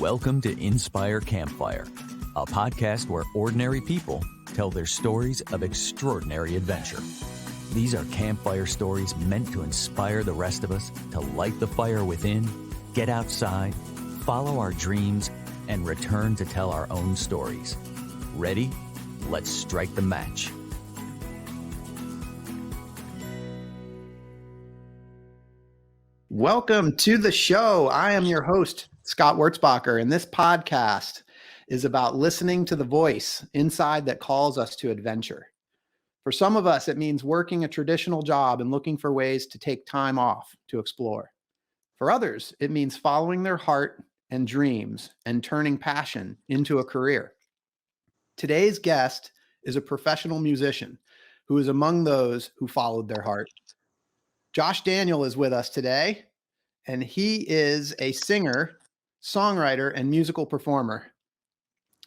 Welcome to Inspire Campfire, a podcast where ordinary people tell their stories of extraordinary adventure. These are campfire stories meant to inspire the rest of us to light the fire within, get outside, follow our dreams, and return to tell our own stories. Ready? Let's strike the match. Welcome to the show. I am your host, Scott Wurtzbacher, and this podcast is about listening to the voice inside that calls us to adventure. For some of us, it means working a traditional job and looking for ways to take time off to explore. For others, it means following their heart and dreams and turning passion into a career. Today's guest is a professional musician who is among those who followed their heart. Josh Daniel is with us today, and he is a singer, songwriter, and musical performer.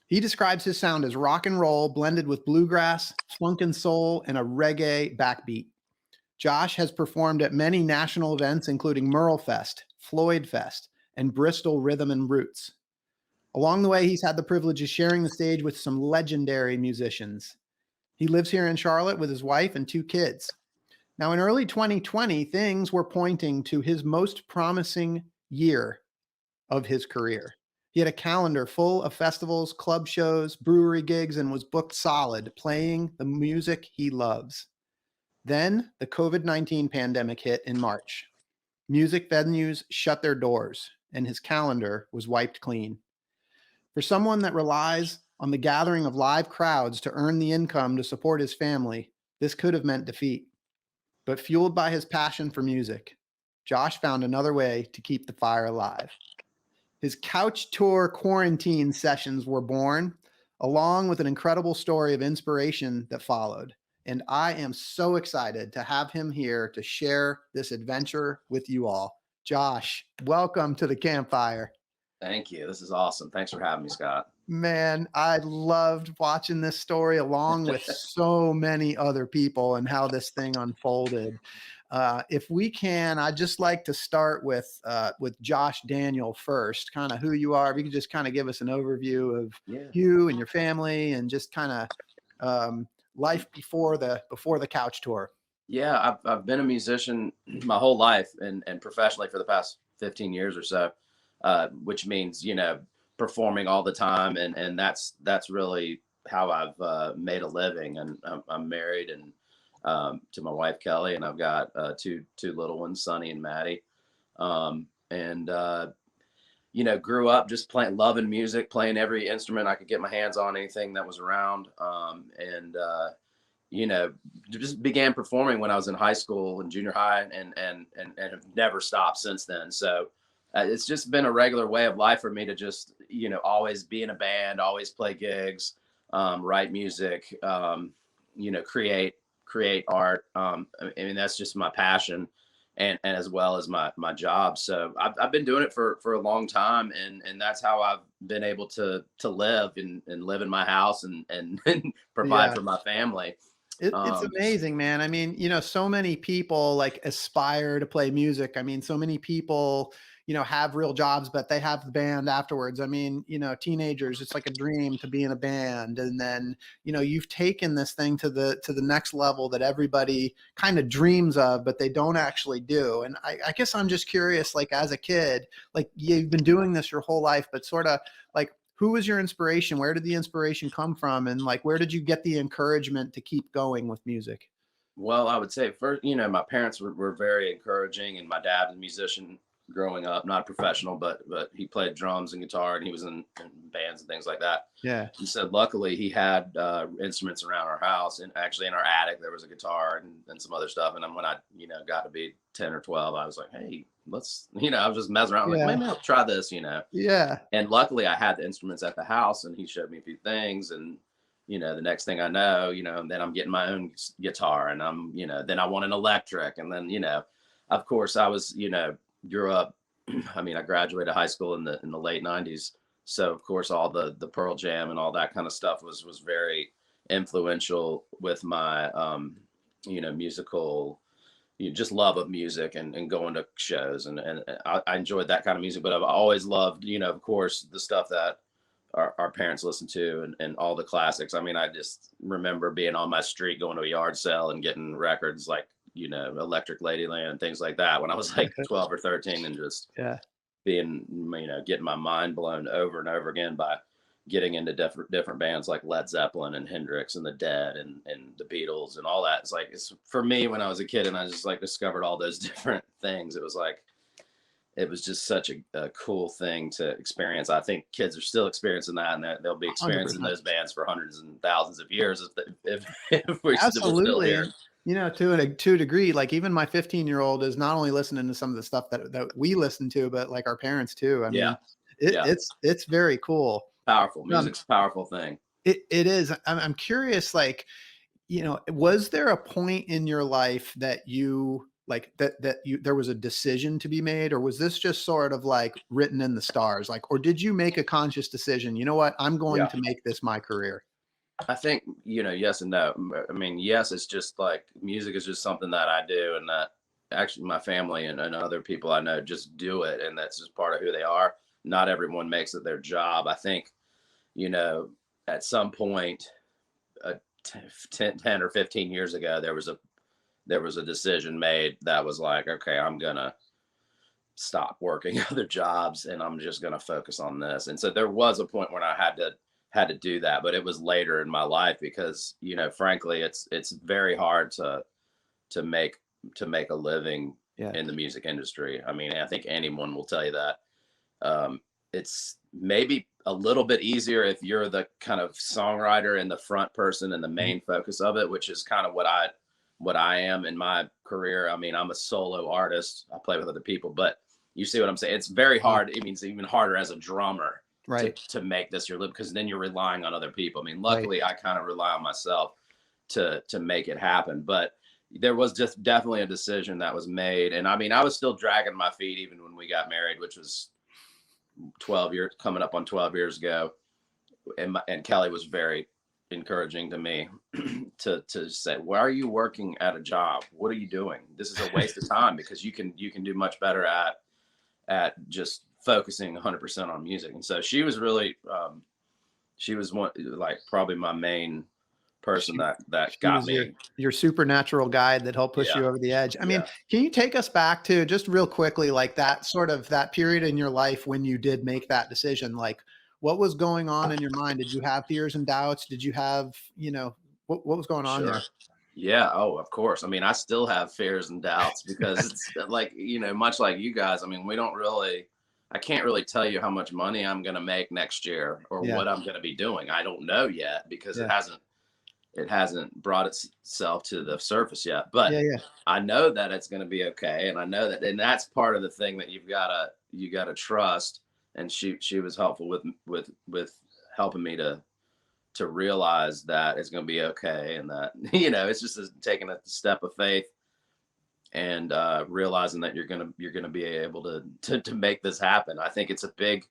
He describes his sound as rock and roll blended with bluegrass, funk and soul, and a reggae backbeat. Josh has performed at many national events, including Merle Fest, Floyd Fest, and Bristol Rhythm and Roots. Along the way, he's had the privilege of sharing the stage with some legendary musicians. He lives here in Charlotte with his wife and 2 kids. Now, in early 2020, things were pointing to his most promising year of his career. He had a calendar full of festivals, club shows, brewery gigs, and was booked solid, playing the music he loves. Then the COVID-19 pandemic hit in March. Music venues shut their doors, and his calendar was wiped clean. For someone that relies on the gathering of live crowds to earn the income to support his family, this could have meant defeat. But fueled by his passion for music, Josh found another way to keep the fire alive. His couch tour quarantine sessions were born, along with an incredible story of inspiration that followed. And I am so excited to have him here to share this adventure with you all. Josh, welcome to the campfire. Thank you. This is awesome. Thanks for having me, Scott. Man, I loved watching this story along with so many other people and how this thing unfolded. If we can, I'd just like to start with Josh Daniel first, kind of who you are. If you could just kind of give us an overview of you and your family and just kind of life before the couch tour. Yeah, I've been a musician my whole life and professionally for the past 15 years or so, which means, performing all the time. And that's really how I've made a living. And I'm married and to my wife, Kelly, and I've got two little ones, Sonny and Maddie. Grew up just loving music, playing every instrument I could get my hands on, anything that was around. Just began performing when I was in high school and junior high and have never stopped since then. So it's just been a regular way of life for me to just, always be in a band, always play gigs, write music, create art. That's just my passion and as well as my job. So I've been doing it for a long time and that's how I've been able to live and live in my house and provide for my family. It's amazing, man. I mean, so many people aspire to play music. I mean, so many people, have real jobs, but they have the band afterwards. I mean, teenagers, it's like a dream to be in a band. And then, you've taken this thing to the next level that everybody kind of dreams of, but they don't actually do. And I guess I'm just curious, as a kid, you've been doing this your whole life, but sort of who was your inspiration? Where did the inspiration come from? And where did you get the encouragement to keep going with music? Well, I would say first, my parents were very encouraging, and my dad was a musician growing up, not a professional, but he played drums and guitar, and he was in bands and things like that. Yeah. He said, luckily he had instruments around our house, and actually in our attic, there was a guitar and some other stuff. And then when I, got to be 10 or 12, I was like, hey, let's, I was just messing around, like, maybe I'll try this, Yeah. And luckily I had the instruments at the house, and he showed me a few things, and the next thing I know, then I'm getting my own guitar, and I'm, then I want an electric, and then, of course I was, grew up. I mean, I graduated high school in the late 90s, so of course all the Pearl Jam and all that kind of stuff was very influential with my musical you just love of music and going to shows, and I enjoyed that kind of music. But I've always loved, of course, the stuff that our parents listened to, and all the classics. I mean, I just remember being on my street going to a yard sale and getting records like, Electric Ladyland and things like that when I was like 12 or 13, and just Yeah. being, getting my mind blown over and over again by getting into different bands like Led Zeppelin and Hendrix and the Dead and the Beatles and all that. It's for me when I was a kid and I just like discovered all those different things. It was just such a cool thing to experience. I think kids are still experiencing that, and they'll be experiencing 100%. those bands for hundreds and thousands of years if we're still Absolutely. here. To a degree, like even my 15-year-old is not only listening to some of the stuff that we listen to, but like our parents too. I Yeah. mean, Yeah. it's very cool. Powerful. Music's a powerful thing. It is. I'm curious, like, was there a point in your life that you like there was a decision to be made, or was this just sort of like written in the stars? Like, or did you make a conscious decision? You know what? I'm going Yeah. to make this my career. I think, yes and no. I mean, yes, it's just like music is just something that I do, and that actually my family and other people I know just do it, and that's just part of who they are. Not everyone makes it their job. I think, at some point, 10 or 15 years ago, there was a decision made that was like, okay, I'm gonna stop working other jobs and I'm just gonna focus on this. And so there was a point when I had to do that, but it was later in my life because, frankly, it's very hard to make a living in the music industry. I mean, I think anyone will tell you that. It's maybe a little bit easier if you're the kind of songwriter and the front person and the main focus of it, which is kind of what I am in my career. I mean, I'm a solo artist. I play with other people, but you see what I'm saying? It's very hard. It means even harder as a drummer, Right. to make this your living, because then you're relying on other people. I mean, luckily I kind of rely on myself to make it happen, but there was just definitely a decision that was made. And I mean, I was still dragging my feet even when we got married, which was 12 years, coming up on 12 years ago. And Kelly was very encouraging to me to say, why are you working at a job? What are you doing? This is a waste of time, because you can do much better at just focusing 100% on music. And so she was really, she was one, like probably my main person that got me. Your supernatural guide that helped push you over the edge. I mean, can you take us back to just real quickly, like that period in your life when you did make that decision? Like, what was going on in your mind? Did you have fears and doubts? Did you have, what was going on there? Yeah. Oh, of course. I mean, I still have fears and doubts because it's like, much like you guys, I mean, I can't really tell you how much money I'm going to make next year or what I'm going to be doing. I don't know yet because it hasn't brought itself to the surface yet, but I know that it's going to be okay. And I know that, and that's part of the thing that you gotta trust. And she was helpful with helping me to realize that it's going to be okay. And that, it's just taking a step of faith and realizing that you're going to be able to make this happen. I think it's a big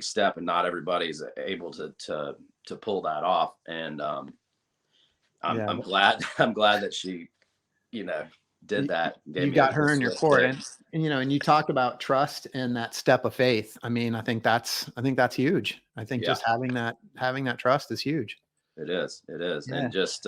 step, and not everybody's able to pull that off. And I'm glad that she, did that. You got her in your court, and you talked about trust and that step of faith. I mean, I think that's huge. I think just having that trust is huge. It is. Yeah. And just,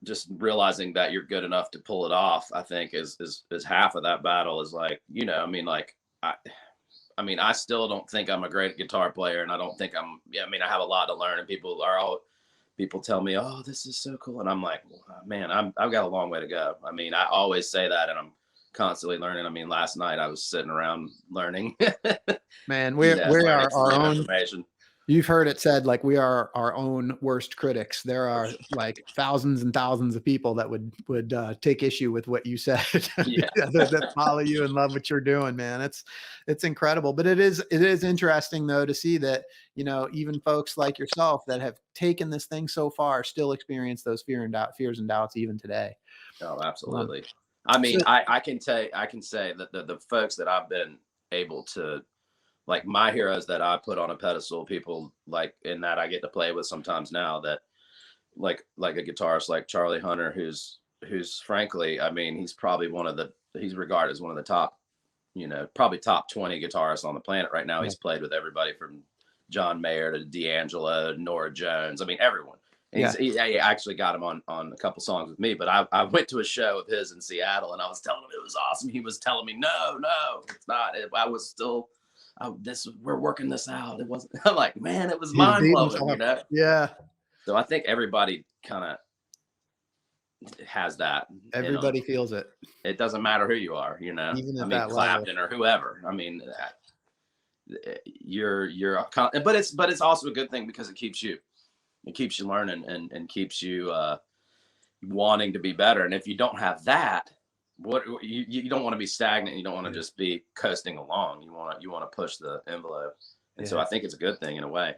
just realizing that you're good enough to pull it off, I think is half of that battle. Is like, I mean, I still don't think I'm a great guitar player, and I don't think I have a lot to learn, and people tell me, oh, this is so cool. And I'm like, man, I've got a long way to go. I mean, I always say that, and I'm constantly learning. I mean, last night I was sitting around learning. Man, we are our own information. You've heard it said, like, we are our own worst critics. There are like thousands and thousands of people that would take issue with what you said, that follow you and love what you're doing, man. It's incredible. But it is interesting though, to see that, even folks like yourself that have taken this thing so far still experience those fears and doubts even today. Oh, absolutely. I mean, I can say that the folks that I've been able to, like, my heroes that I put on a pedestal, people like in that I get to play with sometimes now, that like a guitarist like Charlie Hunter, who's frankly, I mean, he's probably he's regarded as one of the top, probably top 20 guitarists on the planet right now. Yeah. He's played with everybody from John Mayer to D'Angelo, Nora Jones. I mean, everyone. And Yeah. he actually got him on a couple songs with me, but I went to a show of his in Seattle and I was telling him it was awesome. He was telling me, no, it's not. I was still, we're working this out. It wasn't, I'm like, man, it was mind blowing, Yeah. So I think everybody kind of has that. Everybody feels it. It doesn't matter who you are, Even I at mean, that Clapton level. or whoever. I mean, but it's also a good thing because it keeps you learning and keeps you wanting to be better. And if you don't have that, what you don't want to be stagnant. You don't want to just be coasting along. You want to push the envelope. And so I think it's a good thing in a way,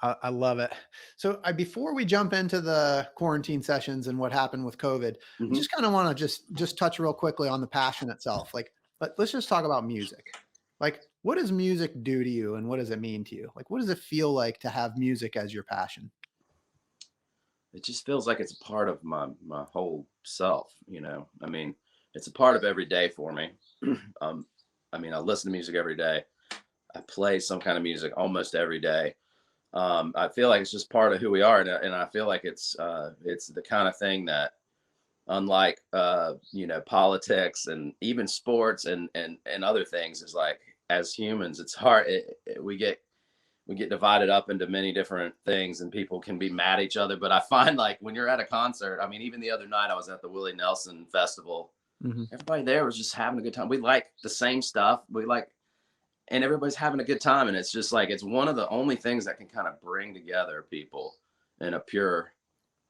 I love it. So before we jump into the quarantine sessions and what happened with COVID, I just kind of want to just touch real quickly on the passion itself. Like, let's just talk about music. Like, what does music do to you and what does it mean to you? Like, what does it feel like to have music as your passion? It just feels like it's a part of my whole self, I mean, it's a part of every day for me. I mean, I listen to music every day. I play some kind of music almost every day. I feel like it's just part of who we are. And I feel like it's the kind of thing that, unlike, politics and even sports and other things, is like, as humans, it's hard. We get divided up into many different things and people can be mad at each other. But I find, like, when you're at a concert, I mean, even the other night I was at the Willie Nelson Festival. Everybody there was just having a good time. We like the same stuff. And everybody's having a good time. And it's just like, it's one of the only things that can kind of bring together people in a pure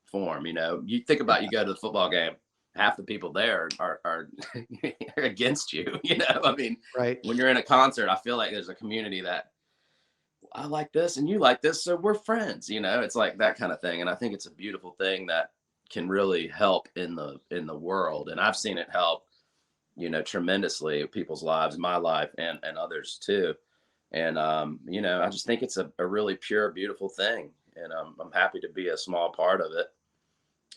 form. You think about, you go to the football game, half the people there are against you, I mean, Right. When you're in a concert, I feel like there's a community that, I like this and you like this, so we're friends, it's like that kind of thing. And I think it's a beautiful thing that can really help in the world. And I've seen it help, tremendously people's lives, my life and others too. And, I just think it's a really pure, beautiful thing. And I'm happy to be a small part of it.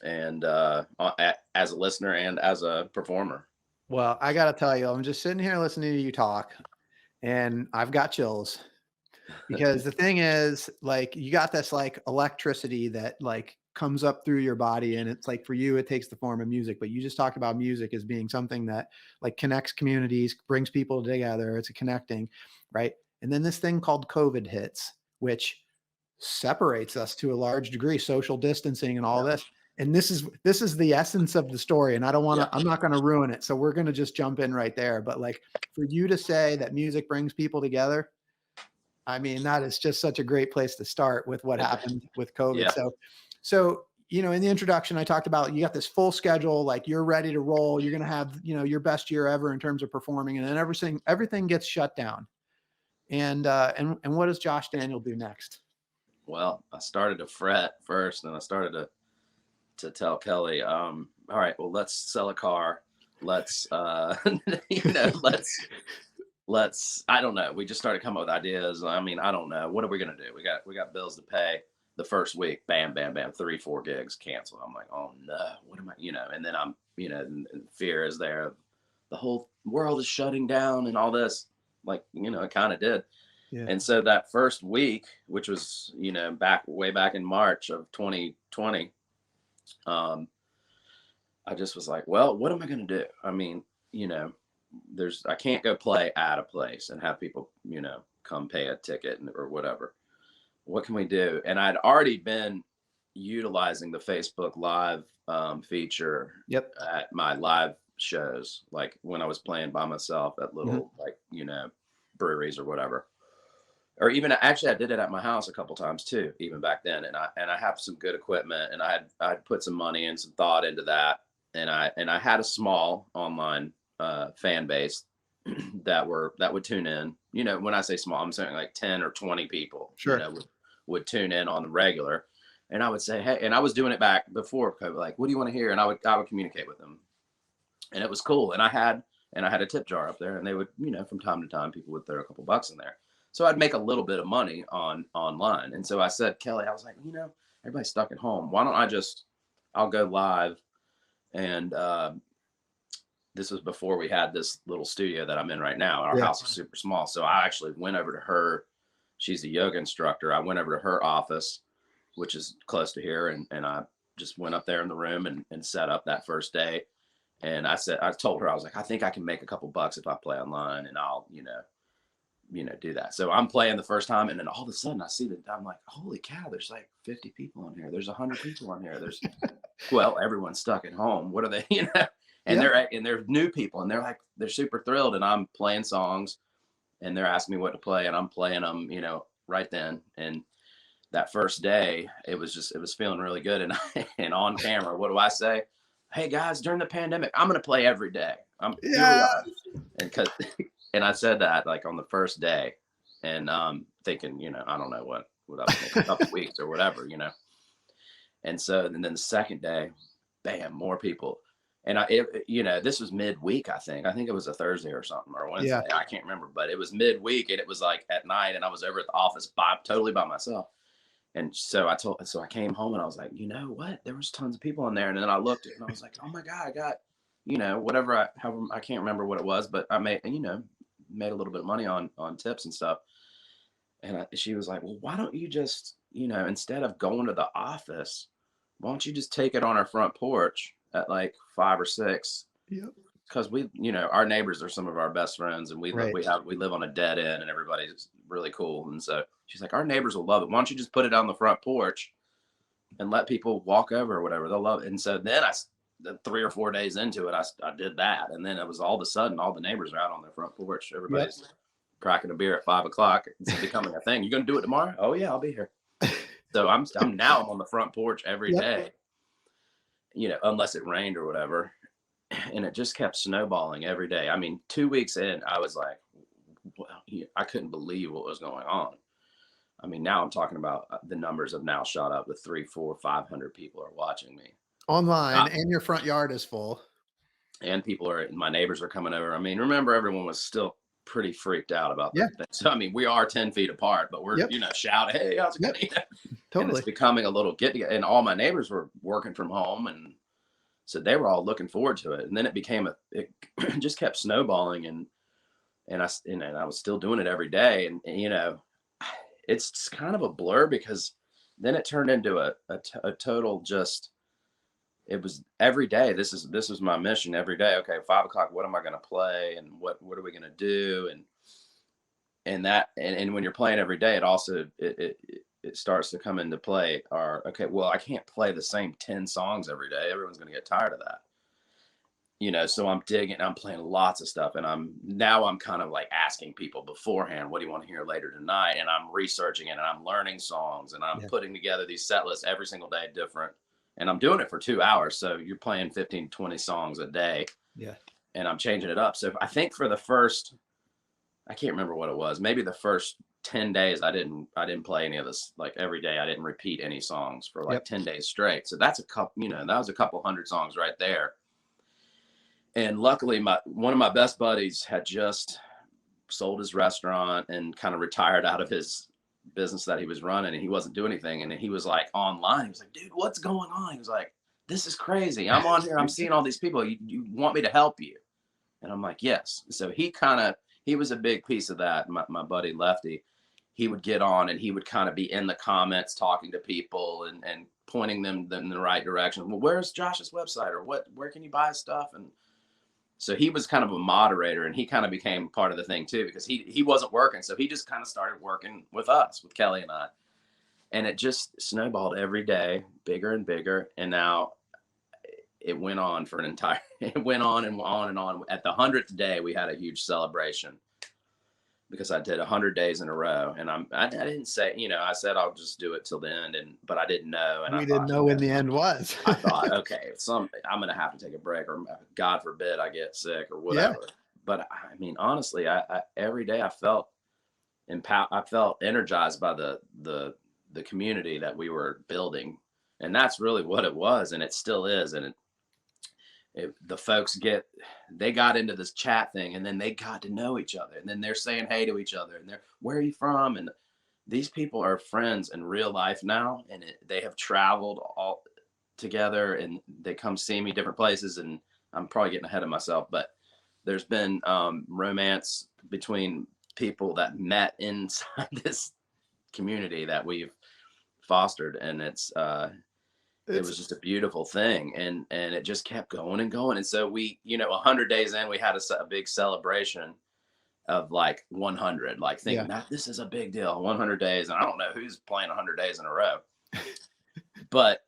And as a listener and as a performer. Well, I got to tell you, I'm just sitting here listening to you talk and I've got chills because the thing is, like, you got this like electricity that like comes up through your body. And it's like, for you, it takes the form of music, but you just talked about music as being something that like connects communities, brings people together. It's a connecting, right? And then this thing called COVID hits, which separates us to a large degree, social distancing and all this. And this is the essence of the story. And I don't want to, I'm not going to ruin it. So we're going to just jump in right there. But like, for you to say that music brings people together, I mean, that is just such a great place to start with what happened with COVID. Yeah. So, in the introduction, I talked about, you got this full schedule, like you're ready to roll. You're going to have, your best year ever in terms of performing, and then everything gets shut down. And what does Josh Daniel do next? Well, I started to fret first, and I started to tell Kelly, all right, well, let's sell a car. Let's, let's, I don't know. We just started coming up with ideas. I mean, I don't know. What are we going to do? We got bills to pay. The first week, bam, 3-4 gigs canceled. I'm like, oh no, what am I, and then I'm, and fear is there. The whole world is shutting down and all this, like, it kind of did. Yeah. And so that first week, which was, way back in March of 2020, I just was like, well, what am I going to do? I mean, I can't go play at a place and have people, come pay a ticket or whatever. What can we do? And I'd already been utilizing the Facebook Live feature at my live shows, like when I was playing by myself at little, breweries or whatever. Or even actually, I did it at my house a couple times too, even back then. And I have some good equipment, and I'd put some money and some thought into that. And I had a small online fan base that would tune in. When I say small, I'm saying like 10 or 20 people. Sure. Would tune in on the regular, and I would say, hey, and I was doing it back before COVID, like, what do you want to hear? And I would communicate with them, and it was cool. And I had a tip jar up there, and they would, from time to time, people would throw a couple bucks in there. So I'd make a little bit of money online. And so I said, Kelly, I was like, everybody's stuck at home. Why don't I'll go live. And this was before we had this little studio that I'm in right now. Our house is super small. So I actually went over to her. She's a yoga instructor. I went over to her office, which is close to here. And I just went up there in the room and set up that first day. And I told her, I was like, I think I can make a couple bucks if I play online, and I'll, do that. So I'm playing the first time, and then all of a sudden I see that I'm like, holy cow, there's like 50 people on here. There's 100 people on here. There's, well, everyone's stuck at home. What are they, And they're new people, and they're super thrilled. And I'm playing songs, and they're asking me what to play, and I'm playing them, right then. And that first day, it was feeling really good. And and on camera, what do I say? Hey guys, during the pandemic, I'm going to play every day. And I said that like on the first day, and thinking, I don't know what I was thinking, a couple weeks or whatever, And so, and then the second day, bam, more people. And this was midweek, I think it was a Thursday or something, or Wednesday. Yeah. I can't remember, but it was midweek, and it was like at night, and I was over at the office totally by myself. And so I came home, and I was like, you know what? There was tons of people in there. And then I looked and I was like, oh my God, I got, whatever, I can't remember what it was, but I made a little bit of money on tips and stuff. And she was like, well, why don't you just, instead of going to the office, why don't you just take it on our front porch at like 5 or 6? Yep. Because we, our neighbors are some of our best friends, and we live on a dead end, and everybody's really cool. And so she's like, our neighbors will love it. Why don't you just put it on the front porch and let people walk over or whatever? They'll love it. And so then 3 or 4 days into it, I did that. And then it was all of a sudden, all the neighbors are out on their front porch. Everybody's cracking a beer at 5 o'clock. It's becoming a thing. You going to do it tomorrow? Oh yeah, I'll be here. So I'm on the front porch every day, unless it rained or whatever. And it just kept snowballing every day. I mean, 2 weeks in, I was like, well, I couldn't believe what was going on. I mean, now I'm talking about the numbers have now shot up with 300, 400, 500 people are watching me online, and your front yard is full. And my neighbors are coming over. I mean, remember, everyone was still pretty freaked out about that. So, I mean, we are 10 feet apart, but we're, shouting, hey, how's it going? Totally. And it's becoming a little and all my neighbors were working from home, and so they were all looking forward to it. And then it just kept snowballing, and I was still doing it every day. And it's kind of a blur, because then it turned into a total it was every day. This was my mission every day. Okay, 5 o'clock, what am I going to play? And what are we going to do? And when you're playing every day, it also, it starts to come into play. I can't play the same 10 songs every day. Everyone's going to get tired of that. So I'm playing lots of stuff, and I'm kind of like asking people beforehand, what do you want to hear later tonight? And I'm researching it, and I'm learning songs, and I'm putting together these set lists every single day different. And I'm doing it for 2 hours. So you're playing 15, 20 songs a day. Yeah. And I'm changing it up. So I think for the first, I can't remember what it was, maybe the first 10 days, I didn't play any of this. Like every day, I didn't repeat any songs for like 10 days straight. So that's that was a couple hundred songs right there. And luckily, one of my best buddies had just sold his restaurant and kind of retired out of his business that he was running, and he wasn't doing anything. And he was like online. He was like, dude, what's going on? He was like, this is crazy. I'm on here. I'm seeing all these people. You want me to help you? And I'm like, yes. So he was a big piece of that. My buddy Lefty, he would get on, and he would kind of be in the comments talking to people and pointing them in the right direction. Well, where's Josh's website, or where can you buy his stuff? And so he was kind of a moderator, and he kind of became part of the thing too, because he wasn't working. So he just kind of started working with us, with Kelly and I. And it just snowballed every day, bigger and bigger. And now it went on it went on and on and on. At the 100th day, we had a huge celebration, because I did 100 days in a row. And I didn't say, I said, I'll just do it till the end. But I didn't know. And we didn't know when the end was. I thought, okay, I'm going to have to take a break, or God forbid I get sick or whatever. Yeah. But I mean, honestly, I every day I felt I felt energized by the community that we were building. And that's really what it was. And it still is. And the folks they got into this chat thing, and then they got to know each other, and then they're saying hey to each other, and where are you from? And these people are friends in real life now, and they have traveled all together, and they come see me different places. And I'm probably getting ahead of myself, but there's been romance between people that met inside this community that we've fostered, and it It's was just a beautiful thing, and it just kept going and going. And so we, 100 days in, we had a big celebration of like 100, like yeah. thinking that this is a big deal, 100 days. And I don't know who's playing 100 days in a row, but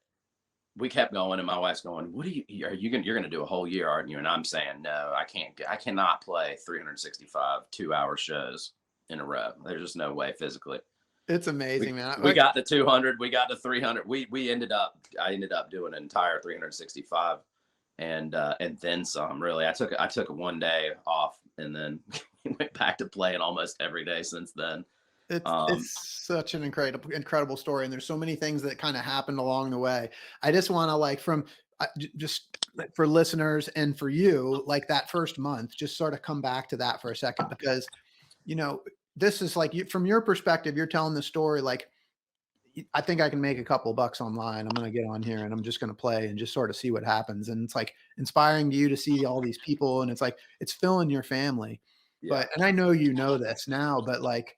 we kept going. And my wife's going, you're going to do a whole year, aren't you? And I'm saying, no, I cannot play 365 2-hour shows in a row. There's just no way physically. It's amazing, man. We got the 200, we got the 300. I ended up doing an entire 365 and then some. Really, I took 1 day off and then went back to playing almost every day since then. It's such an incredible story, and there's so many things that kind of happened along the way. I just want to like just for listeners and for you, like that first month, just sort of come back to that for a second, because this is like from your perspective, you're telling the story like, I think I can make a couple bucks online. I'm going to get on here and I'm just going to play and just sort of see what happens. And it's like inspiring you to see all these people, and it's like it's filling your family. Yeah, And I know this now, but like,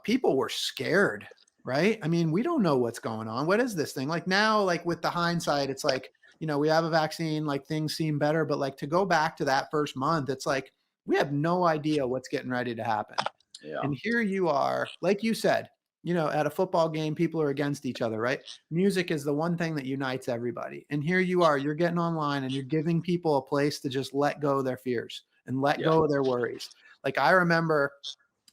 people were scared, right? I mean, we don't know what's going on. What is this thing? Like now, like with the hindsight, it's like, we have a vaccine, like things seem better, but like to go back to that first month, it's like, we have no idea what's getting ready to happen. yeah, And here you are, like you said, at a football game, people are against each other, right? Music is the one thing that unites everybody. And here you are, you're getting online and you're giving people a place to just let go of their fears and let yeah, go of their worries. Like I remember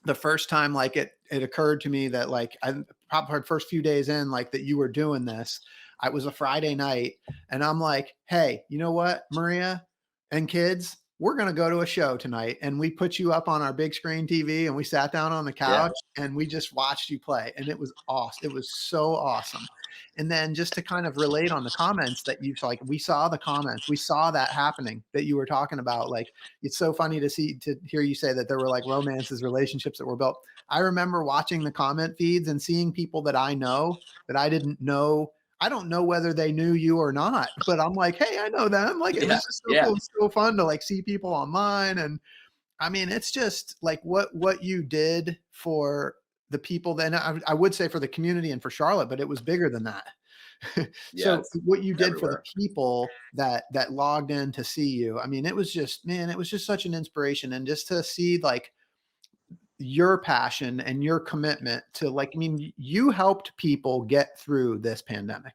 the first time, like it occurred to me that like I probably first few days in, like that you were doing this. It was a Friday night, and I'm like, hey, you know what, Maria and kids, we're going to go to a show tonight. And we put you up on our big screen TV and we sat down on the yeah, couch and we just watched you play. And it was awesome. It was so awesome. And then just to kind of relate on the comments that you've like, we saw the comments, we saw that happening that you were talking about. Like, it's so funny to hear you say that there were like romances, relationships that were built. I remember watching the comment feeds and seeing people that I know that I didn't know. I don't know whether they knew you or not, but I'm like, hey, I know them. Like, it was just so yeah, cool. It's so fun to like see people online. And I mean, it's just like what you did for the people. Then I would say for the community and for Charlotte, but it was bigger than that. yeah. So It's what you did for the everywhere. people that logged in to see you, I mean, it was just, man, it was just such an inspiration. And just to see like your passion and your commitment to like, I mean, you helped people get through this pandemic.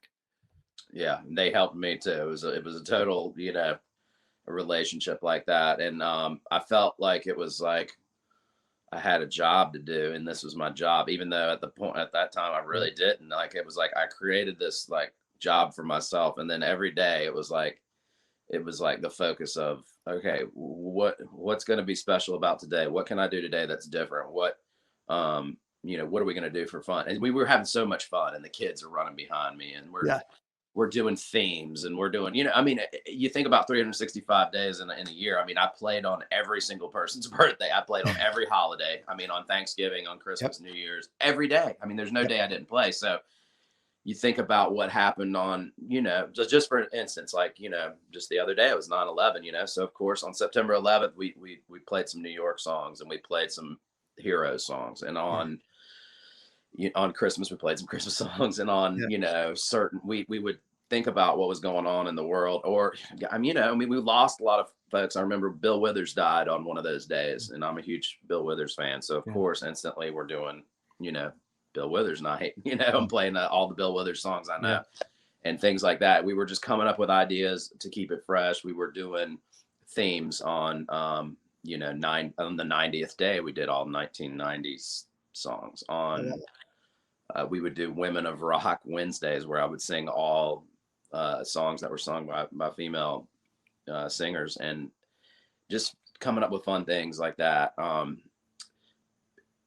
Yeah, they helped me too. It was a total, a relationship like that. And I felt like it was like I had a job to do, and this was my job, even though at that time I Yeah. really didn't. Like it was like I created this like job for myself, and then every day it was like the focus of, okay, what's going to be special about today? What can I do today that's different? What are we going to do for fun? And we were having so much fun, and the kids are running behind me, and Yeah. we're doing themes, and we're doing, I mean, you think about 365 days in a year. I mean, I played on every single person's birthday. I played on every holiday. I mean, on Thanksgiving, on Yep. Christmas, New Year's, every day. I mean, there's no Yep. day I didn't play. So you think about what happened on, just for instance, like, just the other day, it was 9/11, so of course on September 11th, we played some New York songs, and we played some hero songs. And Yeah. on Christmas, we played some Christmas songs. And on, Yeah. certain, we would think about what was going on in the world. Or, we lost a lot of folks. I remember Bill Withers died on one of those days, and I'm a huge Bill Withers fan. So of Yeah. course, instantly we're doing, Bill Withers night, I'm playing all the Bill Withers songs I Yeah. know, and things like that. We were just coming up with ideas to keep it fresh. We were doing themes on, on the 90th day, we did all 1990s songs. On we would do Women of Rock Wednesdays, where I would sing all songs that were sung by female singers, and just coming up with fun things like that.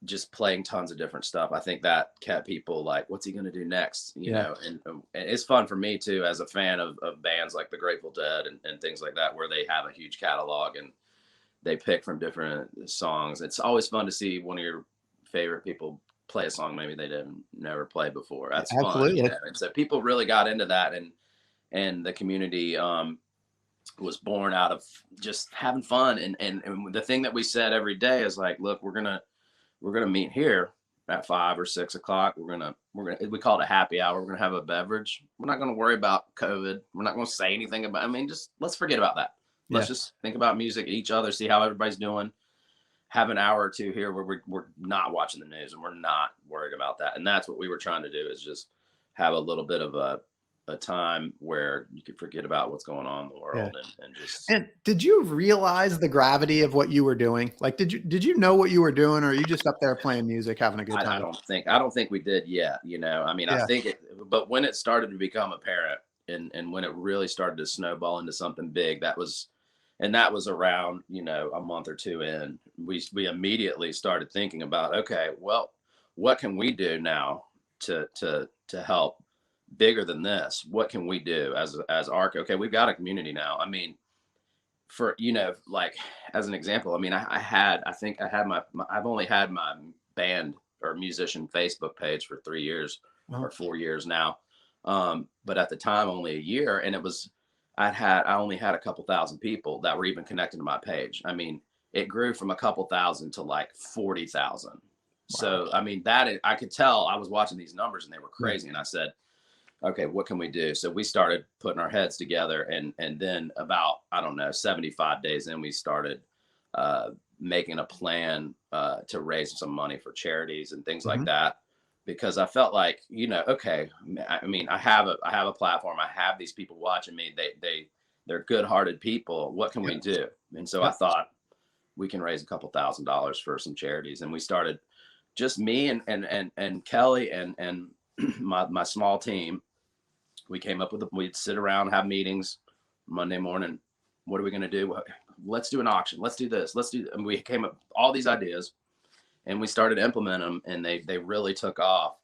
Just playing tons of different stuff. I think that kept people like, what's he going to do next? Yeah. And it's fun for me too, as a fan of bands like the Grateful Dead and things like that, where they have a huge catalog and they pick from different songs. It's always fun to see one of your favorite people play a song maybe they didn't never play before. That's fun, Absolutely. And so people really got into that, and the community was born out of just having fun. And the thing that we said every day is like, look, we're gonna meet here at 5 or 6 o'clock. We call it a happy hour. We're gonna have a beverage. We're not gonna worry about COVID. We're not gonna say anything about. I mean, just let's forget about that. Let's just think about music, each other, see how everybody's doing. Have an hour or two here where we're not watching the news and we're not worried about that. And that's what we were trying to do, is just have a little bit of a time where you could forget about what's going on in the world and just. And did you realize the gravity of what you were doing? Like, did you know what you were doing, or are you just up there playing music, having a good time? I don't think we did yet. I mean, I think but when it started to become apparent and when it really started to snowball into something big, that was around, a month or two in, we immediately started thinking about, okay, well, what can we do now to help bigger than this? What can we do as ARC? Okay, we've got a community now. I mean, for, like as an example, I mean, I've only had my band or musician Facebook page for 3 years or 4 years now. But at the time, only a year. And it was, I only had a couple thousand people that were even connected to my page. I mean, it grew from a couple thousand to like 40,000. Wow. So, I mean, I could tell I was watching these numbers and they were crazy. And I said, okay, what can we do? So we started putting our heads together, and then about, 75 days in, we started making a plan to raise some money for charities and things like that, because I felt like, okay, I mean, I have a platform. I have these people watching me. They're good-hearted people. What can we do? And so I thought we can raise a couple $1,000s for some charities. And we started, just me and Kelly and my small team. We came up with we'd sit around, have meetings Monday morning. What are we going to do? Let's do an auction. Let's do this. And we came up with all these ideas, and we started implementing them, and they really took off.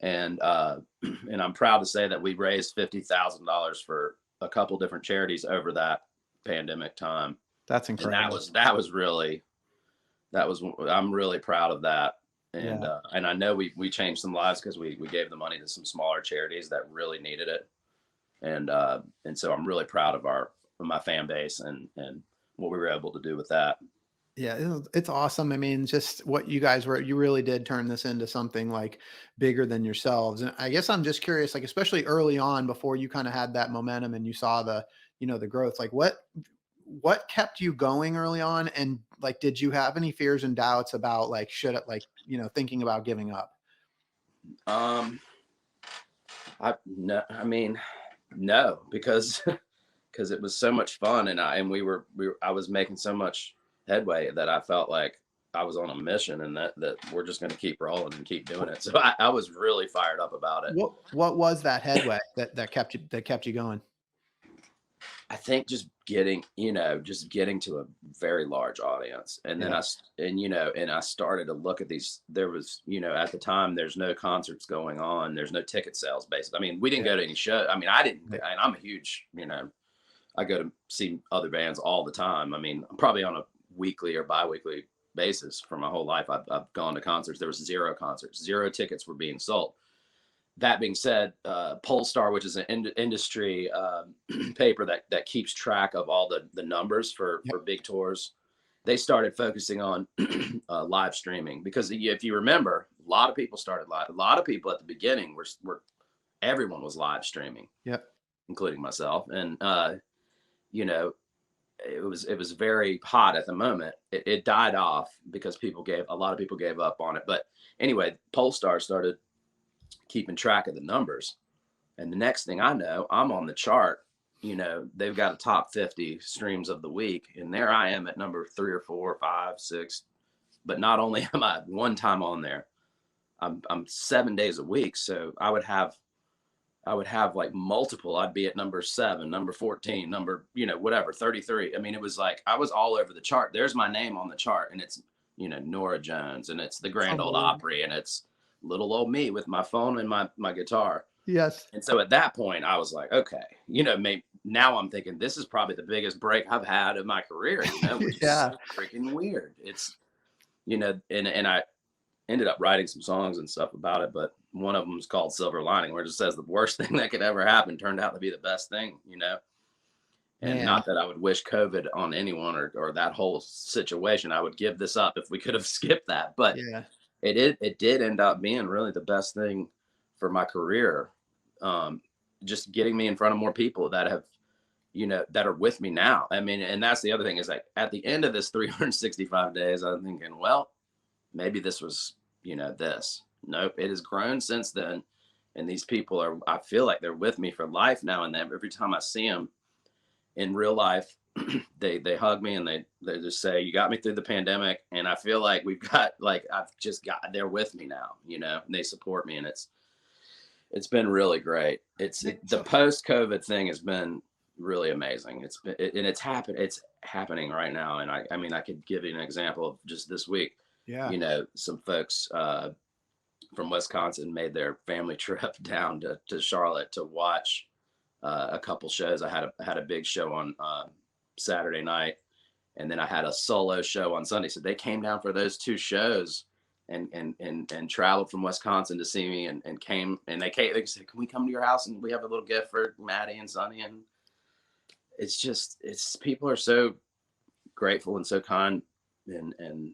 And I'm proud to say that we raised $50,000 for a couple different charities over that pandemic time. That's incredible. And I'm really proud of that. And and I know we changed some lives, because we gave the money to some smaller charities that really needed it. And so I'm really proud of my fan base and what we were able to do with that. Yeah, it's awesome. I mean, just what you guys you really did turn this into something like bigger than yourselves. And I guess I'm just curious, like, especially early on, before you kind of had that momentum and you saw the growth, like what kept you going early on? And like, did you have any fears and doubts about like, should it, like, thinking about giving up? No, because it was so much fun, and I was making so much headway that I felt like I was on a mission, and that we're just going to keep rolling and keep doing it. So I was really fired up about it. What was that headway that kept you going? I think just getting to a very large audience. And then I started to look at these. There was, at the time, there's no concerts going on. There's no ticket sales based. I mean, we didn't go to any show. I mean, I didn't, and I'm a huge, I go to see other bands all the time. I mean, probably on a weekly or bi-weekly basis for my whole life. I've gone to concerts. There was 0 concerts, 0 tickets were being sold. That being said, Polestar, which is an industry paper that keeps track of all the numbers for big tours, they started focusing on live streaming, because if you remember, a lot of people started live. A lot of people at the beginning were everyone was live streaming, including myself, and it was very hot at the moment. It died off because a lot of people gave up on it. But anyway, Polestar started keeping track of the numbers, and the next thing I know, I'm on the chart. They've got a top 50 streams of the week, and there I am at number 3 or 4 or 5, 6. But not only am I one time on there, I'm 7 days a week. So I would have like multiple. I'd be at number 7, number 14, number, whatever, 33. I mean, it was like I was all over the chart. There's my name on the chart, and it's, Norah Jones, and it's the Grand Ole Opry, and it's little old me with my phone and my guitar. Yes. And so at that point, I was like, okay, maybe now I'm thinking this is probably the biggest break I've had in my career. Which is so freaking weird. It's, and ended up writing some songs and stuff about it, but one of them is called Silver Lining, where it just says the worst thing that could ever happen turned out to be the best thing, you know? And Man. not that I would wish COVID on anyone or that whole situation. I would give this up if we could have skipped that, but Yeah. it did end up being really the best thing for my career. Just getting me in front of more people that have, you know, that are with me now. I mean, and that's the other thing is like at the end of this 365 days, I'm thinking, well, maybe this was, you know, this. Nope, it has grown since then. And these people are, I feel like they're with me for life now. And then every time I see them in real life, they hug me and they just say, you got me through the pandemic. And I feel like we've got, like, I've just got, they're with me now, you know, and they support me. And it's been really great. The post-COVID thing has been really amazing. And it's happening right now. And I mean, I could give you an example of just this week. Yeah. You know, some folks from Wisconsin made their family trip down to Charlotte to watch a couple shows. I had a big show on Saturday night, and then I had a solo show on Sunday. So they came down for those two shows and traveled from Wisconsin to see me and came, and they said, can we come to your house and we have a little gift for Maddie and Sonny? And it's people are so grateful and so kind, and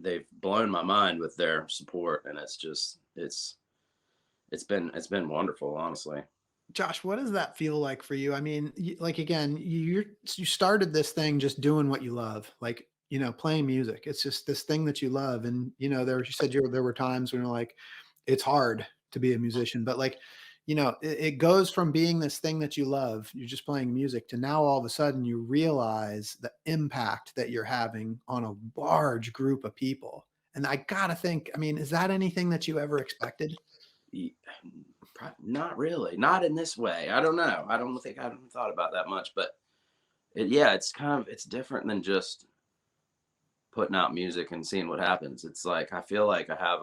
they've blown my mind with their support, and it's been wonderful, honestly. Josh, what does that feel like for you? I mean, like, again, you started this thing just doing what you love, like, you know, playing music. It's just this thing that you love. And, you know, you said there were times when you're like, it's hard to be a musician, but like, you know, it goes from being this thing that you love, you're just playing music, to now all of a sudden you realize the impact that you're having on a large group of people. And I gotta think, I mean, is that anything that you ever expected? Not really, not in this way. I don't know. I don't think I haven't thought about that much, but it's it's different than just putting out music and seeing what happens. It's like, I feel like I have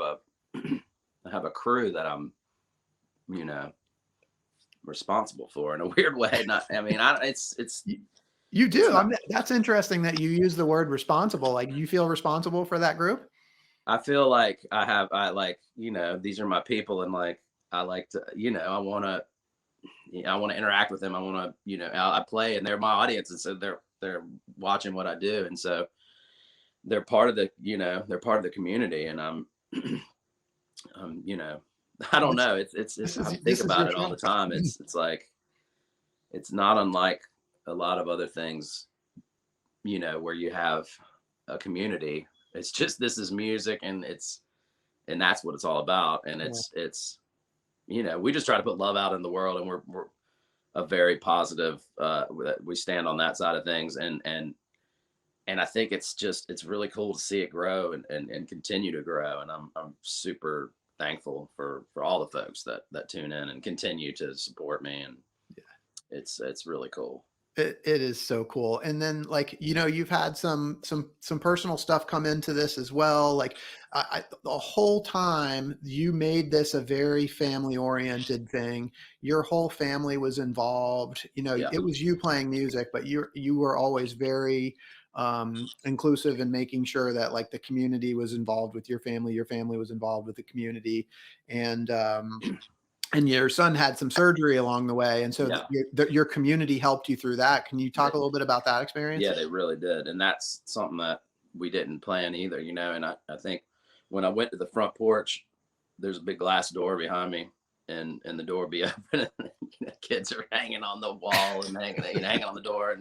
I have a crew that I'm, you know, responsible for in a weird way. Not, I mean, it's You do. not, That's interesting that you use the word responsible. Like, you feel responsible for that group? I feel like I like, you know, these are my people, and like, I like to, you know, I want to interact with them. I want to, you know, I play and they're my audience. And so they're watching what I do. And so they're part of the, you know, they're part of the community. And I'm, you know, I don't know. I think about it all the time. It's like, it's not unlike a lot of other things, you know, where you have a community. It's just, this is music, and that's what it's all about. And it's, you know, we just try to put love out in the world, and we're a very positive, we stand on that side of things. And I think it's really cool to see it grow and continue to grow. And I'm super thankful for all the folks that tune in and continue to support me. And it's really cool. It is so cool. And then, like, you know, you've had some personal stuff come into this as well. Like, the whole time you made this a very family oriented thing. Your whole family was involved. You know, It was you playing music, but you were always very inclusive in making sure that, like, the community was involved with your family was involved with the community. And your son had some surgery along the way. And so your community helped you through that. Can you talk a little bit about that experience? Yeah, they really did. And that's something that we didn't plan either, you know. And I think when I went to the front porch, there's a big glass door behind me, and the door be open, and you know, kids are hanging on the wall and hanging on the door.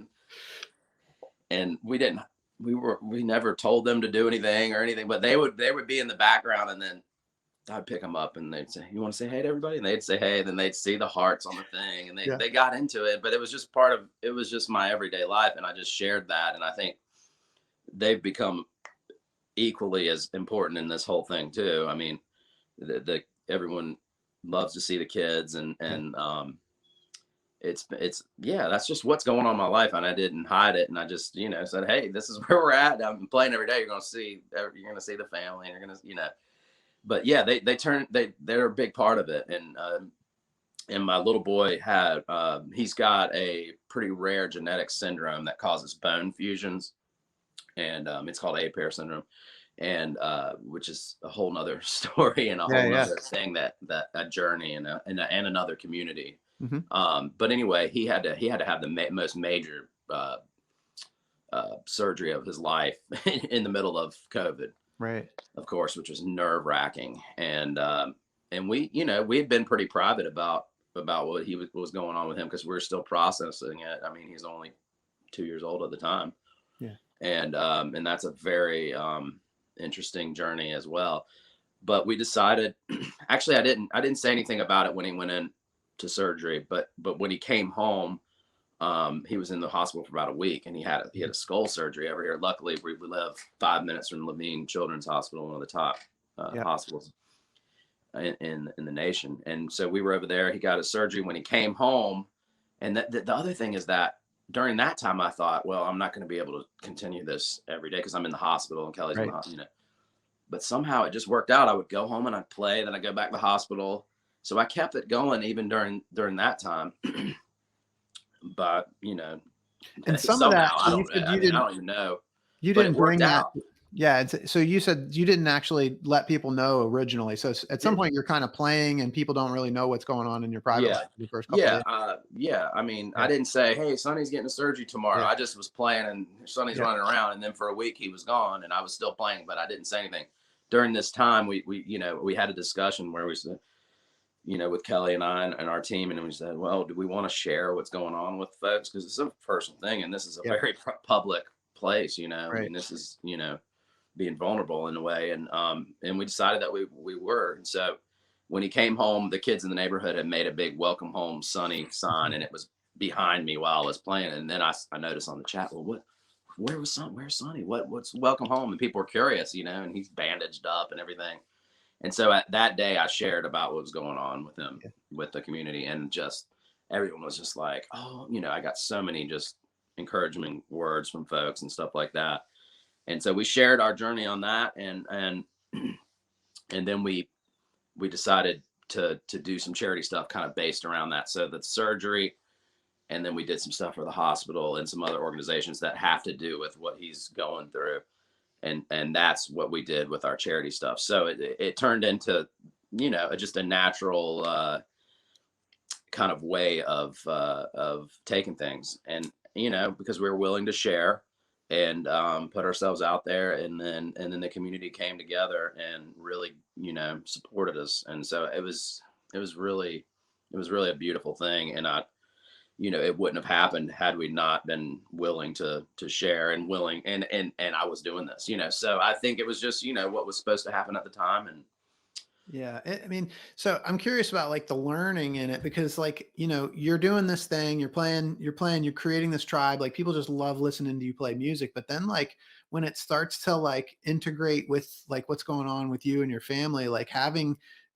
And we never told them to do anything or anything, but they would be in the background, and then I'd pick them up and they'd say, you want to say hey to everybody? And they'd say hey, and then they'd see the hearts on the thing, and they got into it. But it was just my everyday life, and I just shared that. And I think they've become equally as important in this whole thing too. I mean, everyone loves to see the kids, and it's that's just what's going on in my life, and I didn't hide it. And I just, you know, said, hey, this is where we're at. I'm playing every day. You're gonna see the family, and you're gonna, you know. But yeah, they're a big part of it. And my little boy he's got a pretty rare genetic syndrome that causes bone fusions, and it's called A pair syndrome. and which is a whole nother story and a Yeah, whole yeah. nother thing, that a journey and another community. Hmm. But anyway, he had to have the most major surgery of his life in the middle of COVID, Right. of course, which was nerve wracking. And we, we had been pretty private about what was going on with him, because we are still processing it. I mean, he's only 2 years old at the time. Yeah. And that's a very interesting journey as well. But we decided, actually, I didn't say anything about it when he went in to surgery, but when he came home, he was in the hospital for about a week, and he had a skull surgery over here. Luckily, we live 5 minutes from Levine Children's Hospital, one of the top Yeah. hospitals in the nation. And so we were over there. He got his surgery when he came home. And the other thing is that during that time, I thought, well, I'm not going to be able to continue this every day because I'm in the hospital and Kelly's in the hospital, But somehow it just worked out. I would go home and I'd play, then I'd go back to the hospital. So I kept it going even during that time. But And some somehow, of that, I you don't said know. I mean, I don't even know. you But didn't it worked bring that. out. Yeah. So you said you didn't actually let people know originally. So at some point you're kind of playing and people don't really know what's going on in your private Yeah. life the first couple of days. Yeah. I mean, Yeah. I didn't say, "Hey, Sonny's getting a surgery tomorrow." Yeah. I just was playing, and Sonny's Yeah. running around. And then for a week he was gone, and I was still playing, but I didn't say anything. During this time, we had a discussion where we said, with Kelly and I and our team, and we said, well, do we want to share what's going on with folks? Because it's a personal thing, and this is a Yeah. very public place. I Right. mean, this is being vulnerable in a way, and we decided that we were. And so when he came home, the kids in the neighborhood had made a big "Welcome Home, Sonny" sign, and it was behind me while I was playing. And then I noticed on the chat, well, where's Sonny? What's "Welcome Home"? And people were curious, and he's bandaged up and everything. And so at that day, I shared about what was going on with him, Yeah. with the community, and just everyone was just like, oh, I got so many just encouraging words from folks and stuff like that. And so we shared our journey on that, and then we decided to do some charity stuff kind of based around that. So the surgery, and then we did some stuff for the hospital and some other organizations that have to do with what he's going through. And that's what we did with our charity stuff. So it turned into, just a natural kind of way of taking things, and because we were willing to share and put ourselves out there, and then the community came together and really supported us. And so it was really a beautiful thing. And it wouldn't have happened had we not been willing to share and willing, and I was doing this, so I think it was just, what was supposed to happen at the time. And Yeah. I mean, so I'm curious about like the learning in it, because like, you're doing this thing, you're creating this tribe, like people just love listening to you play music. But then like when it starts to like integrate with like what's going on with you and your family, like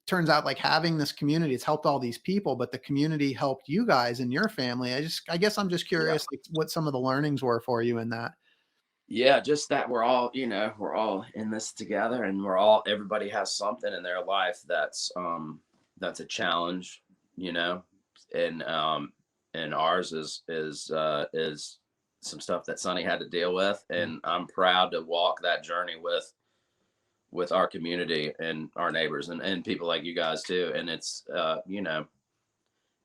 turns out like having this community, it's helped all these people, but the community helped you guys and your family. I guess I'm just yeah, curious like what some of the learnings were for you in that. yeah, just that we're all, we're all in this together, and everybody has something in their life that's a challenge, and ours is some stuff that Sonny had to deal with. And I'm proud to walk that journey with our community and our neighbors, and people like you guys too. And it's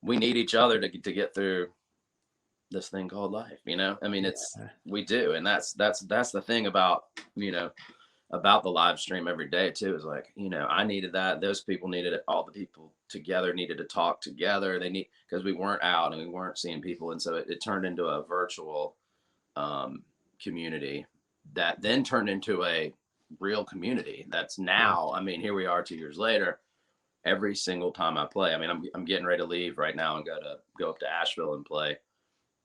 we need each other to get through this thing called life. I mean, we do. And that's the thing about about the live stream every day too, is like, I needed that, those people needed it, all the people together needed to talk together. Because we weren't out and we weren't seeing people, and so it turned into a virtual community that then turned into a real community that's now, I mean, here we are 2 years later. Every single time I play, I mean, I'm getting ready to leave right now and go up to Asheville and play,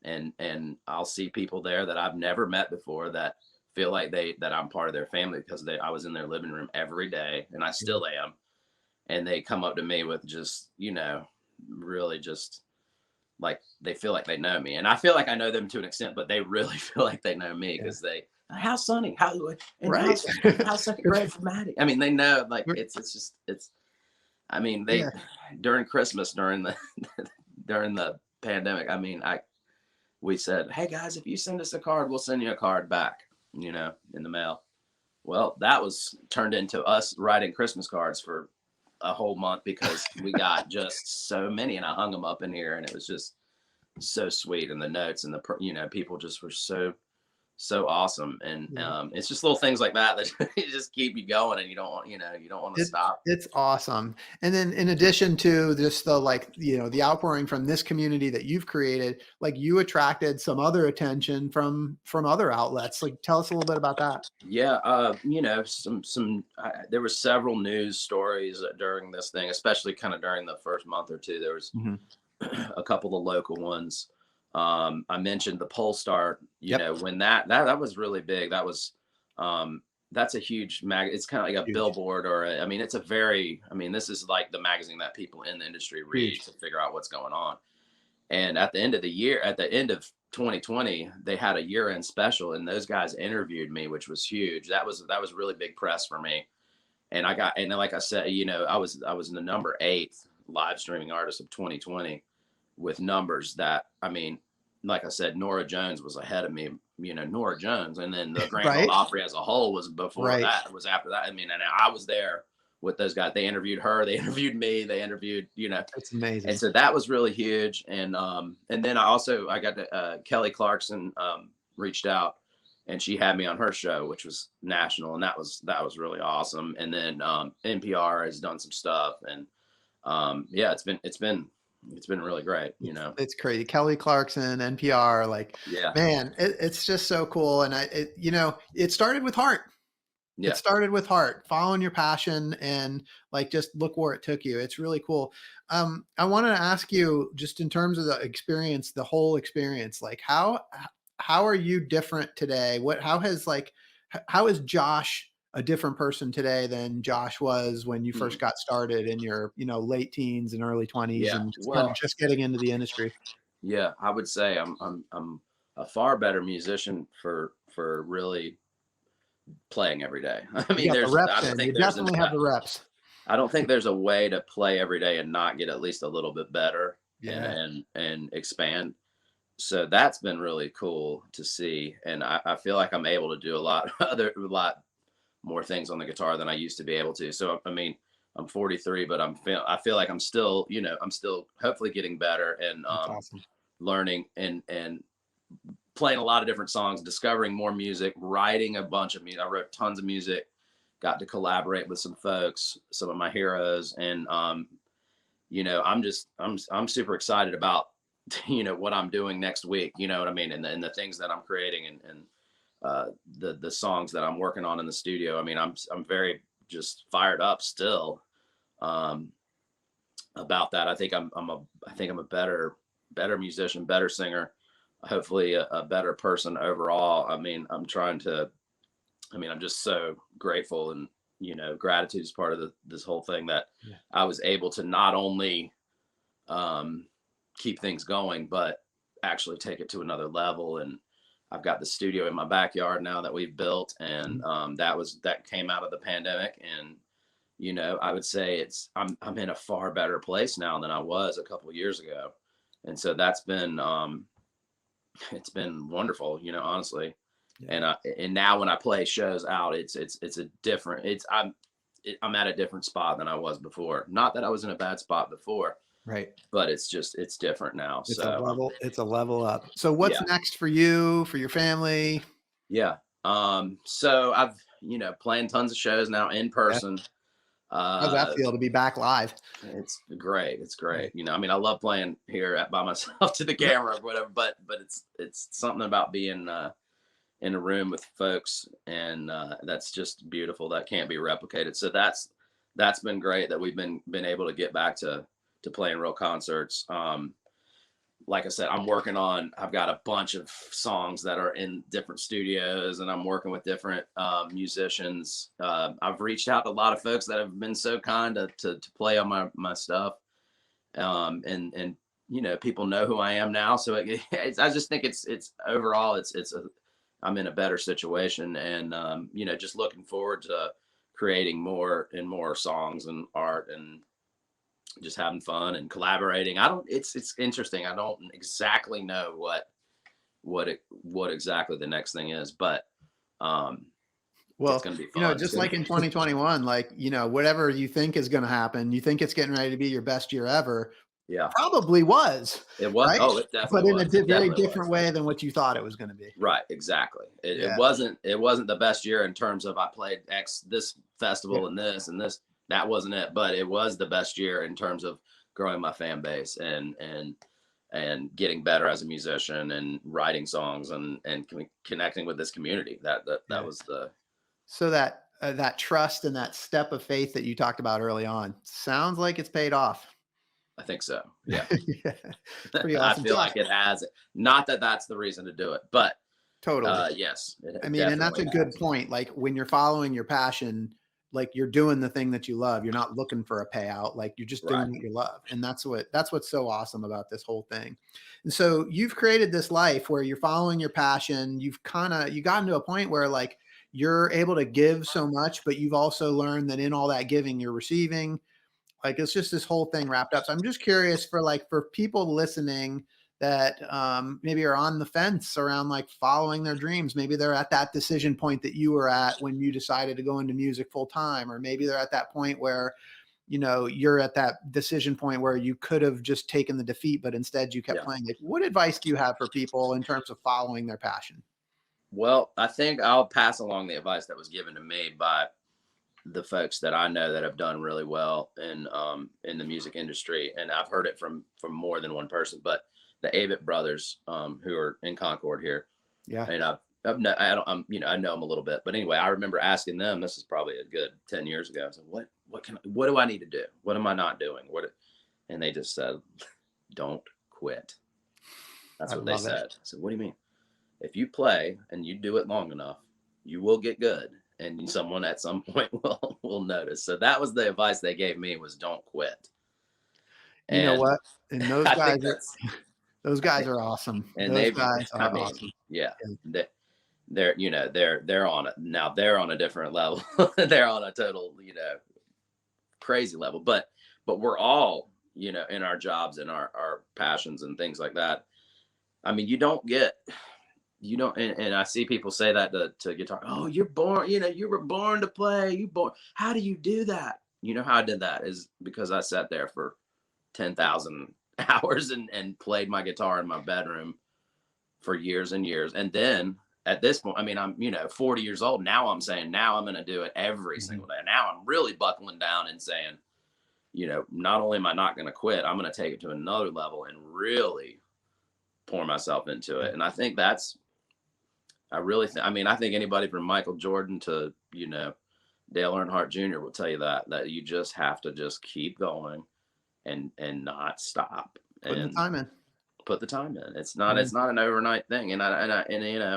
and I'll see people there that I've never met before that feel like that I'm part of their family, because I was in their living room every day, and I still am. And they come up to me with just, really just like, they feel like they know me, and I feel like I know them to an extent, but they really feel like they know me, because how's Sonny? Right. How's second grade for Maddie? I mean, they know, like, it's I mean, during Christmas, during the pandemic, I mean, we said, hey guys, if you send us a card, we'll send you a card back, in the mail. Well, that was turned into us writing Christmas cards for a whole month because we got just so many, and I hung them up in here, and it was just so sweet. And the notes and people just were so awesome. And it's just little things like that that just keep you going, and you don't want to stop. It's awesome. And then in addition to just the outpouring from this community that you've created, like you attracted some other attention from other outlets. Like, tell us a little bit about that. Yeah, there were several news stories during this thing, especially kind of during the first month or two. There was a couple of local ones. I mentioned the Polestar, when that was really big. That was, that's a huge it's kind of like a billboard this is like the magazine that people in the industry read to figure out what's going on. And at the end of 2020, they had a year-end special, and those guys interviewed me, which was huge. That was really big press for me. And like I said, I was the number 8 live streaming artist of 2020 with numbers that, like I said, Nora Jones was ahead of me, Nora Jones. And then the Grand Ole Opry as a whole was before that, was after that. And I was there with those guys. They interviewed her, they interviewed me, they interviewed, It's amazing. And so that was really huge. And then I got Kelly Clarkson reached out, and she had me on her show, which was national. And that was really awesome. And then NPR has done some stuff, and it's been really great. It's crazy. Kelly Clarkson, NPR, man, it's just so cool. And it started with heart. Yeah. It started with heart, following your passion, and just look where it took you. It's really cool. I wanted to ask you, just in terms of the experience, the whole experience, how are you different today? How is Josh a different person today than Josh was when you first got started in your, late teens and early 20s and just getting into the industry? Yeah, I would say I'm a far better musician for really playing every day. You definitely have the reps. I don't think there's a way to play every day and not get at least a little bit better and expand. So that's been really cool to see. And I feel like I'm able to do a lot more things on the guitar than I used to be able to. So, I'm 43, but I feel like I'm still hopefully getting better and awesome. Learning and playing a lot of different songs, discovering more music, writing a bunch of music. I wrote tons of music, got to collaborate with some folks, some of my heroes. And, I'm super excited about, what I'm doing next week, and the things that I'm creating and the songs that I'm working on in the studio. I'm very just fired up still about that. I think I'm a better musician, better singer, hopefully a better person overall. I'm just so grateful, and gratitude is part of this whole thing, that I was able to not only keep things going, but actually take it to another level. And I've got the studio in my backyard now that we've built, and that came out of the pandemic. And I would say I'm in a far better place now than I was a couple of years ago. And so that's been it's been wonderful, honestly. Yeah. And now when I play shows out, I'm at a different spot than I was before. Not that I was in a bad spot before. Right. But it's different now. It's a level up. So what's next for you, for your family? Yeah. So I've, playing tons of shows now in person. How's that feel to be back live? It's great. It's great. I love playing here by myself to the camera or whatever, but it's something about being in a room with folks, and that's just beautiful. That can't be replicated. So that's been great that we've been able to get back to playing real concerts. Like I said, I've got a bunch of songs that are in different studios, and I'm working with different musicians. I've reached out to a lot of folks that have been so kind to play on my stuff. And people know who I am now. So I just think it's overall, I'm in a better situation, and just looking forward to creating more and more songs and art, and just having fun and collaborating. It's interesting. I don't exactly know what exactly the next thing is, but Well, going to be fun. just like in 2021, like, whatever you think is going to happen, you think it's getting ready to be your best year ever. Yeah, Probably was. it was. Right? Oh, it definitely But was. in a very different way than what you thought it was going to be. Right, exactly. It, Yeah. it wasn't the best year in terms of I played this festival and this and this. That wasn't it, but it was the best year in terms of growing my fan base and getting better as a musician and writing songs and connecting with this community. That was the. So that trust and that step of faith that you talked about early on sounds like it's paid off. I think so. Yeah. Yeah. Pretty awesome. I feel like it has. Not that that's the reason to do it, but totally. yes. I mean, and that's a good point. Like when you're following your passion, like you're doing the thing that you love. You're not looking for a payout. Like you're just doing what you love. And that's what's so awesome about this whole thing. And so you've created this life where you're following your passion. You gotten to a point where like you're able to give so much, but you've also learned that in all that giving, you're receiving. Like it's just this whole thing wrapped up. So I'm just curious for people listening that maybe are on the fence around like following their dreams. Maybe they're at that decision point that you were at when you decided to go into music full time, or maybe they're at that point where, you're at that decision point where you could have just taken the defeat, but instead you kept playing. Like, what advice do you have for people in terms of following their passion? Well, I think I'll pass along the advice that was given to me by the folks that I know that have done really well in the music industry, and I've heard it from more than one person. But the Avett brothers, who are in Concord here, and I know them a little bit. But anyway, I remember asking them. This is probably a good 10 years ago. I said, "What do I need to do? What am I not doing? And they just said, "Don't quit." That's what they said. I said, "What do you mean? If you play and you do it long enough, you will get good. And someone at some point will notice." So that was the advice they gave me, was don't quit. You know what? And those guys are awesome. And those guys are awesome. Yeah. They're on it now. They're on a different level. They're on a total, crazy level. But we're all, in our jobs and our passions and things like that. I mean, and I see people say that to guitar. Oh, you're born, you were born to play. How do you do that? You know how I did that is because I sat there for 10,000 hours and played my guitar in my bedroom for years and years. And then at this point, I mean, I'm, 40 years old. Now I'm saying, now I'm going to do it every single day. Now I'm really buckling down and saying, not only am I not going to quit, I'm going to take it to another level and really pour myself into it. And I think I think anybody from Michael Jordan to, Dale Earnhardt Jr. will tell you that you just have to just keep going and not stop. Put the time in. Put the time in. It's not an overnight thing. And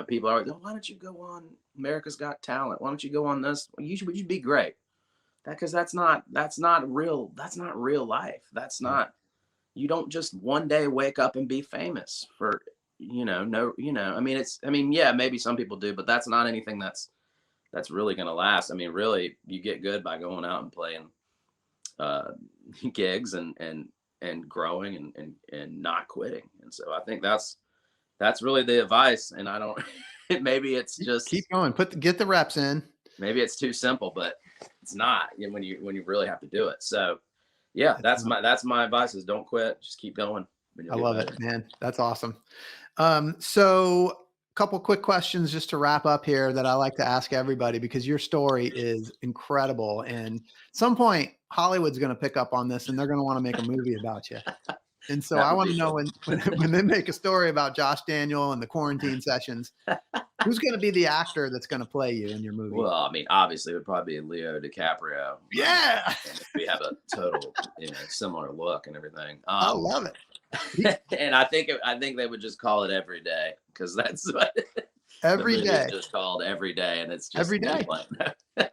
people are like, why don't you go on America's Got Talent? Why don't you go on this? You'd be great. Because that's not real. That's not real life. That's not, you don't just one day wake up and be famous for, maybe some people do, but that's not anything that's really going to last. I mean, really, you get good by going out and playing gigs and growing and not quitting. And so I think that's really the advice. And I don't, maybe it's just keep going, get the reps in. Maybe it's too simple, but it's not when you really have to do it. So yeah, that's my advice is don't quit. Just keep going. I love it, man. That's awesome. So a couple quick questions just to wrap up here that I like to ask everybody, because your story is incredible. And at some point Hollywood's going to pick up on this and they're going to want to make a movie about you. And so I want to know when they make a story about Josh Daniel and the quarantine sessions, who's going to be the actor that's going to play you in your movie? Well, I mean, obviously it would probably be Leo DiCaprio. Yeah. And we have a total, similar look and everything. I love it. And I think they would just call it Every Day, because that's what Every Day is just called Every Day, and it's just Every Day.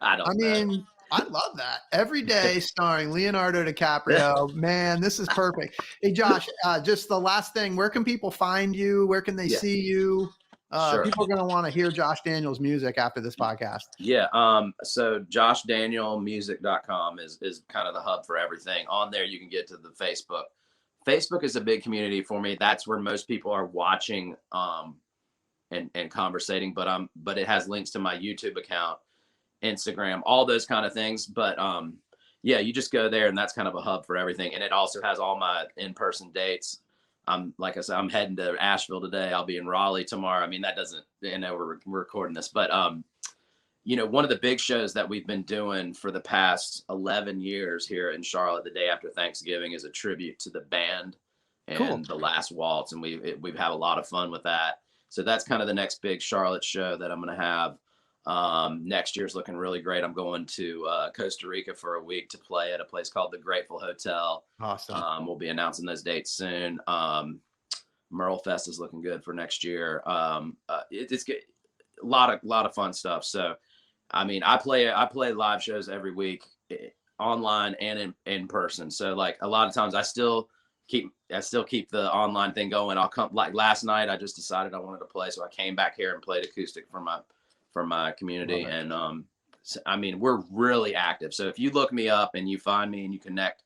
I mean, I love that. Every Day starring Leonardo DiCaprio. Man, this is perfect. Hey, Josh, just the last thing, where can people find you? Where can they see you? Sure. People are going to want to hear Josh Daniel's music after this podcast. Yeah. So joshdanielmusic.com is kind of the hub for everything. On there, you can get to the Facebook. Facebook is a big community for me. That's where most people are watching and conversating, but it has links to my YouTube account. Instagram, all those kind of things. But yeah, you just go there, and that's kind of a hub for everything. And it also has all my in-person dates. Like I said, I'm heading to Asheville today. I'll be in Raleigh tomorrow. I mean, that doesn't, we're recording this, but one of the big shows that we've been doing for the past 11 years here in Charlotte, the day after Thanksgiving, is a tribute to the band and The Last Waltz. And we've had a lot of fun with that. So that's kind of the next big Charlotte show that I'm going to have. Next year's looking really great. I'm going to Costa Rica for a week to play at a place called the Grateful Hotel. Awesome. We'll be announcing those dates soon. Merle Fest is looking good for next year. It's good. A lot of fun stuff. So, I mean, I play live shows every week, online and in person. So like a lot of times I still keep the online thing going. I'll come, like last night, I just decided I wanted to play. So I came back here and played acoustic for my community. And so, I mean, we're really active. So if you look me up and you find me and you connect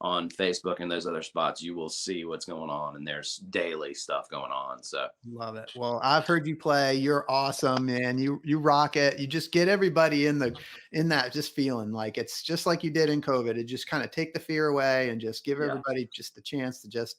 on Facebook and those other spots, you will see what's going on, and there's daily stuff going on. So love it. Well, I've heard you play. You're awesome, man. You rock it. You just get everybody in that just feeling like it's just like you did in COVID. It just kind of take the fear away and just give everybody just the chance to just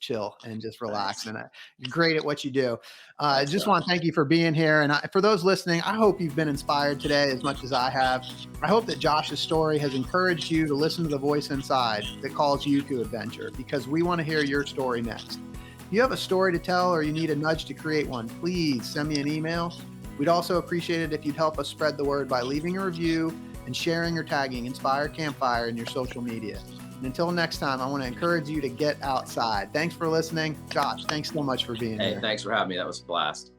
chill and just relax. And you're great at what you do. I just want to thank you for being here. And for those listening, I hope you've been inspired today as much as I have. I hope that Josh's story has encouraged you to listen to the voice inside that calls you to adventure, because we want to hear your story next. If you have a story to tell or you need a nudge to create one, please send me an email. We'd also appreciate it if you'd help us spread the word by leaving a review and sharing or tagging Inspired Campfire in your social media. And until next time, I want to encourage you to get outside. Thanks for listening. Josh, thanks so much for being here. Hey, thanks for having me. That was a blast.